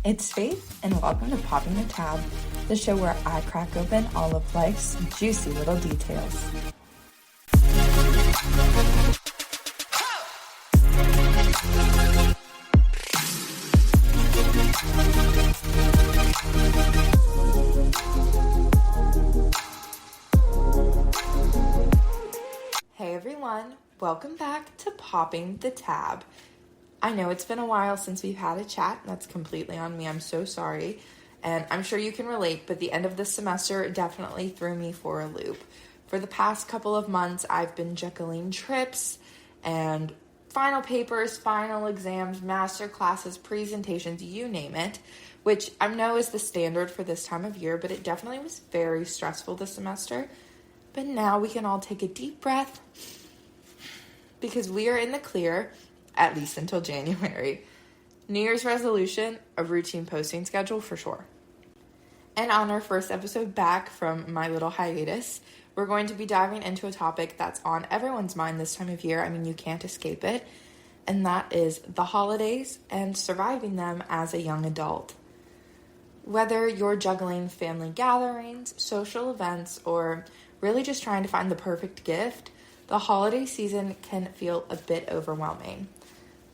It's Faith, and welcome to Popping the Tab, the show where I crack open all of life's juicy little details. Hey everyone, welcome back to Popping the Tab. I know it's been a while since we've had a chat. That's completely on me. I'm so sorry. And I'm sure you can relate, but the end of this semester definitely threw me for a loop. For the past couple of months, I've been juggling trips and final papers, final exams, master classes, presentations, you name it, which I know is the standard for this time of year, but it definitely was very stressful this semester. But now we can all take a deep breath because we are in the clear, at least until January. New Year's resolution, a routine posting schedule for sure. And on our first episode back from my little hiatus, we're going to be diving into a topic that's on everyone's mind this time of year. I mean, you can't escape it. And that is the holidays and surviving them as a young adult. Whether you're juggling family gatherings, social events, or really just trying to find the perfect gift, the holiday season can feel a bit overwhelming.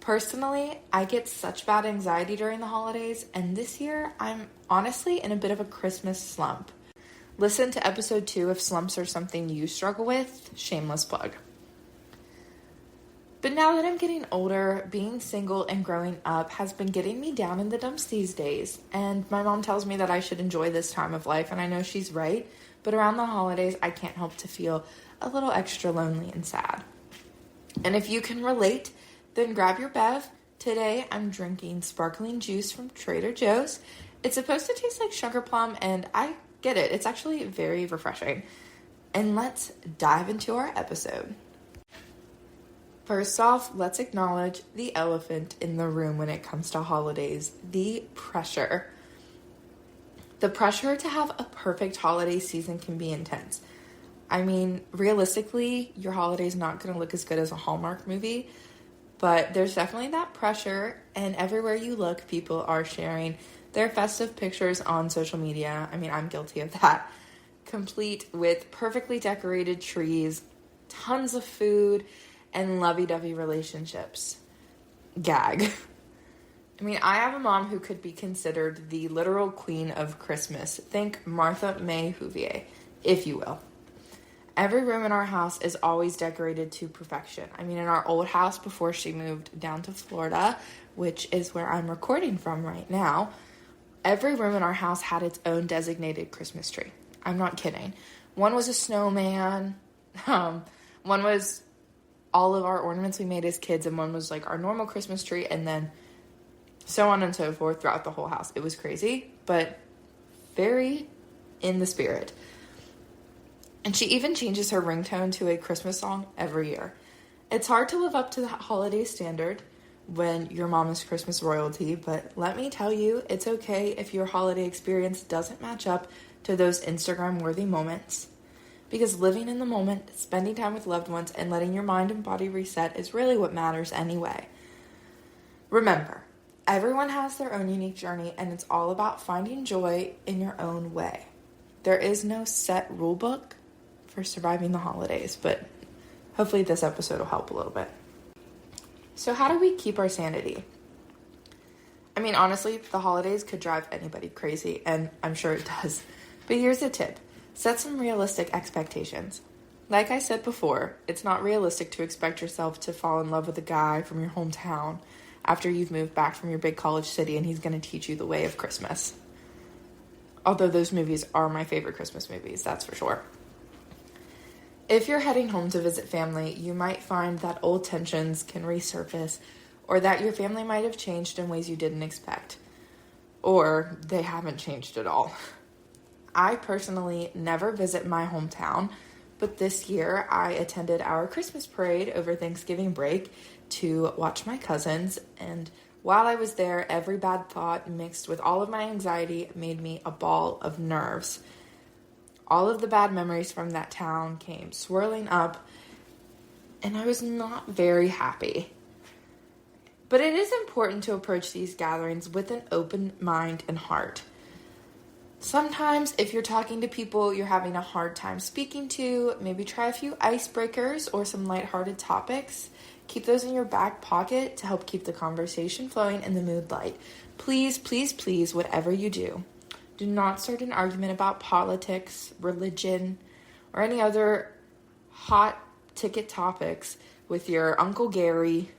Personally, I get such bad anxiety during the holidays, and this year I'm honestly in a bit of a Christmas slump. Listen to episode 2 if slumps are something you struggle with. Shameless plug. But now that I'm getting older, being single and growing up has been getting me down in the dumps these days, and my mom tells me that I should enjoy this time of life, and I know she's right, but around the holidays I can't help to feel a little extra lonely and sad. And if you can relate, then grab your bev. Today, I'm drinking sparkling juice from Trader Joe's. It's supposed to taste like sugar plum, and I get it. It's actually very refreshing. And let's dive into our episode. First off, let's acknowledge the elephant in the room when it comes to holidays, the pressure. The pressure to have a perfect holiday season can be intense. I mean, realistically, your holiday's not going to look as good as a Hallmark movie, but there's definitely that pressure, and everywhere you look, people are sharing their festive pictures on social media. I mean, I'm guilty of that. Complete with perfectly decorated trees, tons of food, and lovey-dovey relationships. Gag. I mean, I have a mom who could be considered the literal queen of Christmas. Think Martha May Whovier, if you will. Every room in our house is always decorated to perfection. I mean, in our old house before she moved down to Florida, which is where I'm recording from right now, every room in our house had its own designated Christmas tree. I'm not kidding. One was a snowman, one was all of our ornaments we made as kids, and one was like our normal Christmas tree, and then so on and so forth throughout the whole house. It was crazy, but very in the spirit. And she even changes her ringtone to a Christmas song every year. It's hard to live up to that holiday standard when your mom is Christmas royalty, but let me tell you, it's okay if your holiday experience doesn't match up to those Instagram-worthy moments. Because living in the moment, spending time with loved ones, and letting your mind and body reset is really what matters anyway. Remember, everyone has their own unique journey, and it's all about finding joy in your own way. There is no set rule book for surviving the holidays, but hopefully this episode will help a little bit. So how do we keep our sanity? I mean, honestly, the holidays could drive anybody crazy, and I'm sure it does. But here's a tip. Set some realistic expectations. Like I said before, it's not realistic to expect yourself to fall in love with a guy from your hometown after you've moved back from your big college city and he's going to teach you the way of Christmas. Although those movies are my favorite Christmas movies, that's for sure. If you're heading home to visit family, you might find that old tensions can resurface, or that your family might have changed in ways you didn't expect, or they haven't changed at all. I personally never visit my hometown, but this year I attended our Christmas parade over Thanksgiving break to watch my cousins, and while I was there, every bad thought mixed with all of my anxiety made me a ball of nerves. All of the bad memories from that town came swirling up, and I was not very happy. But it is important to approach these gatherings with an open mind and heart. Sometimes, if you're talking to people you're having a hard time speaking to, maybe try a few icebreakers or some lighthearted topics. Keep those in your back pocket to help keep the conversation flowing and the mood light. Please, please, please, whatever you do not start an argument about politics, religion, or any other hot ticket topics with your Uncle Gary,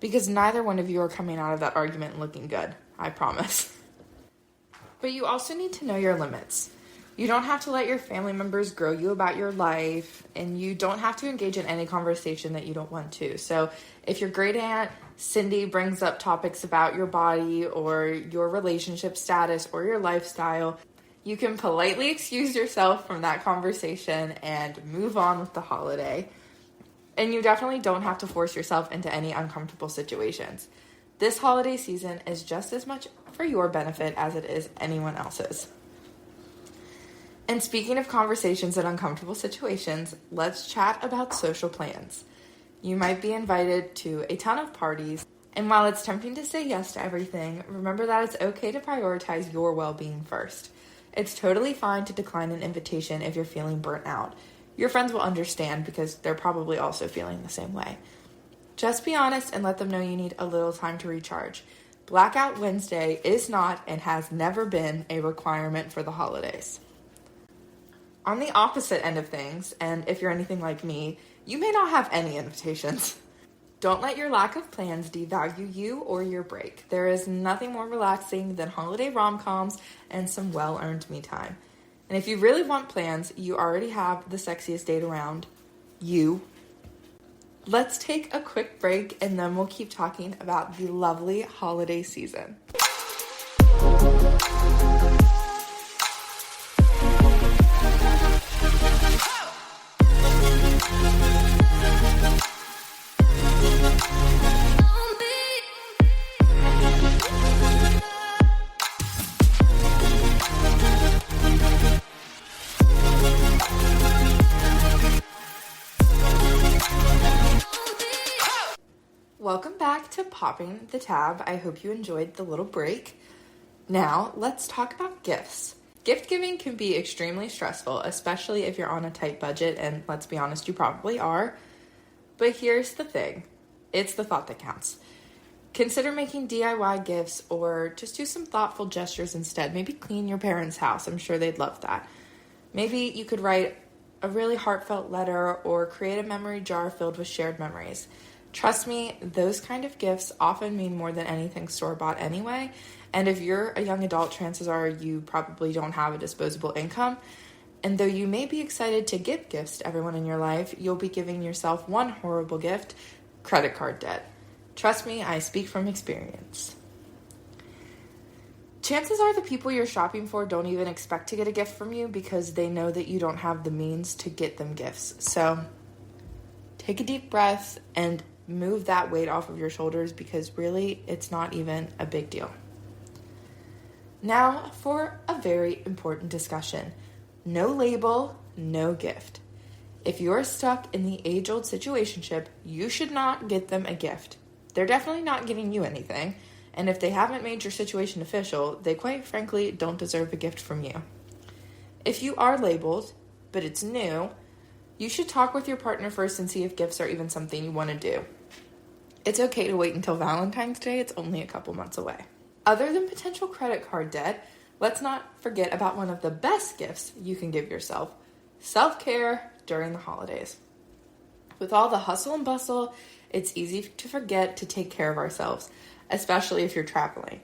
because neither one of you are coming out of that argument looking good, I promise. But you also need to know your limits. You don't have to let your family members grill you about your life, and you don't have to engage in any conversation that you don't want to. So if your great aunt Cindy brings up topics about your body or your relationship status or your lifestyle, you can politely excuse yourself from that conversation and move on with the holiday. And you definitely don't have to force yourself into any uncomfortable situations. This holiday season is just as much for your benefit as it is anyone else's. And speaking of conversations and uncomfortable situations, let's chat about social plans. You might be invited to a ton of parties, and while it's tempting to say yes to everything, remember that it's okay to prioritize your well-being first. It's totally fine to decline an invitation if you're feeling burnt out. Your friends will understand because they're probably also feeling the same way. Just be honest and let them know you need a little time to recharge. Blackout Wednesday is not and has never been a requirement for the holidays. On the opposite end of things, and if you're anything like me, you may not have any invitations. Don't let your lack of plans devalue you or your break. There is nothing more relaxing than holiday rom-coms and some well-earned me time. And if you really want plans, you already have the sexiest date around, you. Let's take a quick break and then we'll keep talking about the lovely holiday season. Welcome back to Popping the Tab. I hope you enjoyed the little break. Now, let's talk about gifts. Gift giving can be extremely stressful, especially if you're on a tight budget, and let's be honest, you probably are. But here's the thing. It's the thought that counts. Consider making DIY gifts or just do some thoughtful gestures instead. Maybe clean your parents' house. I'm sure they'd love that. Maybe you could write a really heartfelt letter or create a memory jar filled with shared memories. Trust me, those kind of gifts often mean more than anything store-bought anyway. And if you're a young adult, chances are you probably don't have a disposable income. And though you may be excited to give gifts to everyone in your life, you'll be giving yourself one horrible gift: credit card debt. Trust me, I speak from experience. Chances are the people you're shopping for don't even expect to get a gift from you because they know that you don't have the means to get them gifts. So take a deep breath and move that weight off of your shoulders because really it's not even a big deal. Now for a very important discussion. No label, no gift. If you're stuck in the age-old situationship, you should not get them a gift. They're definitely not giving you anything, and if they haven't made your situation official, they quite frankly don't deserve a gift from you. If you are labeled, but it's new, you should talk with your partner first and see if gifts are even something you want to do. It's okay to wait until Valentine's Day. It's only a couple months away. Other than potential credit card debt, let's not forget about one of the best gifts you can give yourself: self-care during the holidays. With all the hustle and bustle, it's easy to forget to take care of ourselves, especially if you're traveling.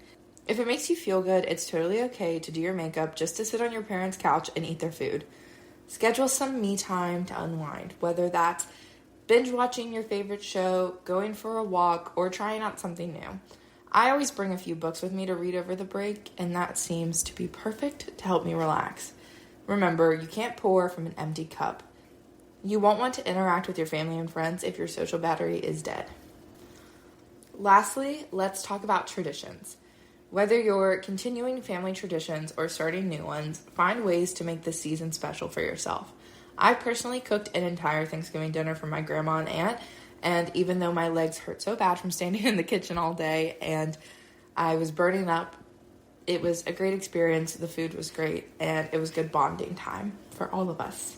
If it makes you feel good, it's totally okay to do your makeup just to sit on your parents' couch and eat their food. Schedule some me time to unwind, whether that's binge watching your favorite show, going for a walk, or trying out something new. I always bring a few books with me to read over the break, and that seems to be perfect to help me relax. Remember, you can't pour from an empty cup. You won't want to interact with your family and friends if your social battery is dead. Lastly, let's talk about traditions. Whether you're continuing family traditions or starting new ones, find ways to make this season special for yourself. I personally cooked an entire Thanksgiving dinner for my grandma and aunt, And even though my legs hurt so bad from standing in the kitchen all day and I was burning up, it was a great experience. The food was great, and it was good bonding time for all of us.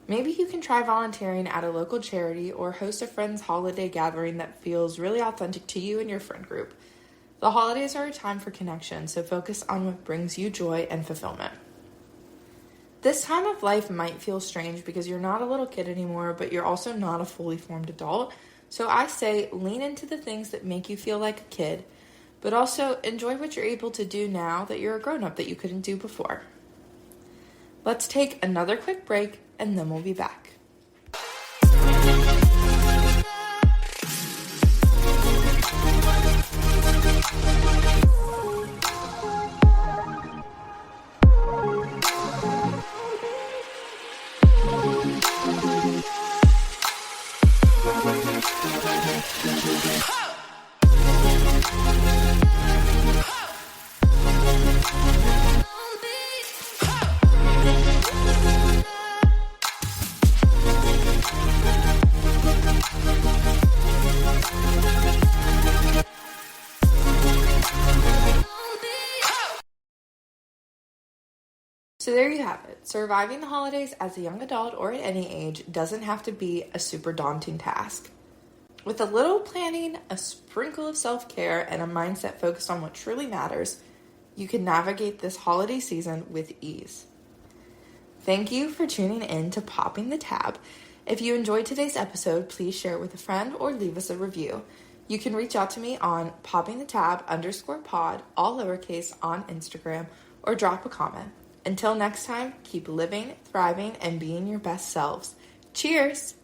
Maybe you can try volunteering at a local charity or host a friend's holiday gathering that feels really authentic to you and your friend group. The holidays are a time for connection, so focus on what brings you joy and fulfillment. This time of life might feel strange because you're not a little kid anymore, but you're also not a fully formed adult. So I say lean into the things that make you feel like a kid, but also enjoy what you're able to do now that you're a grown-up that you couldn't do before. Let's take another quick break, and then we'll be back. So there you have it. Surviving the holidays as a young adult or at any age doesn't have to be a super daunting task. With a little planning, a sprinkle of self-care, and a mindset focused on what truly matters, you can navigate this holiday season with ease. Thank you for tuning in to Popping the Tab. If you enjoyed today's episode, please share it with a friend or leave us a review. You can reach out to me on poppingthetab_pod, all lowercase, on Instagram, or drop a comment. Until next time, keep living, thriving, and being your best selves. Cheers!